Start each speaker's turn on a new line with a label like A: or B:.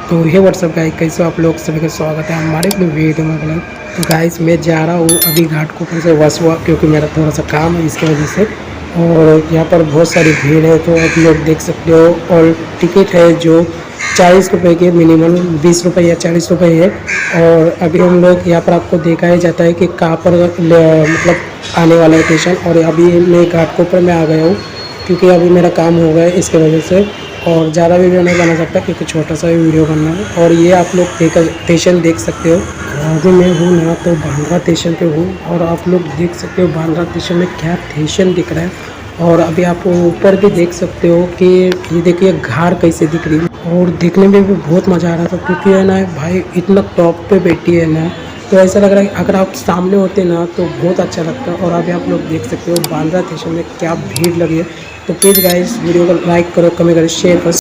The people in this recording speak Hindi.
A: तो ये व्हाट्सअप गाइस, कैसे हो आप लोग? सभी का स्वागत है हमारे अपने वीडियो में। तो गाइस मैं जा रहा हूँ अभी घाटकोपर से वसुआ, क्योंकि मेरा थोड़ा सा काम है इसकी वजह से। और यहाँ पर बहुत सारी भीड़ है, तो आप लोग देख सकते हो। और टिकट है जो 40 रुपये के, मिनिमम 20 रुपये या 40 रुपये है। और अभी हम लोग यहाँ पर आपको दिखाया जाता है कि कहाँ पर मतलब आने वाला है स्टेशन। और अभी मैं घाटकोपर में आ गया हूँ, क्योंकि अभी मेरा काम हो गया है इसके वजह से। और ज़्यादा वीडियो नहीं बना सकता, क्योंकि छोटा सा वीडियो बनना है। और ये आप लोग स्टेशन देख सकते हो। अभी मैं हूँ ना तो बांद्रा स्टेशन पे हूँ, और आप लोग देख सकते हो बांद्रा स्टेशन में क्या स्टेशन दिख रहा है। और अभी आप ऊपर भी देख सकते हो कि ये देखिए घाट कैसे दिख रही है। और देखने में भी बहुत मज़ा आ रहा था, क्योंकि है ना भाई इतना टॉप पे बैठी है ना, तो ऐसा लग रहा है अगर आप सामने होते ना तो बहुत अच्छा लगता। और अभी आप लोग देख सकते हो बांद्रा स्टेशन में क्या भीड़ लगी है। तो प्लीज़ गाइस वीडियो को लाइक करो, कमेंट करो, शेयर करो।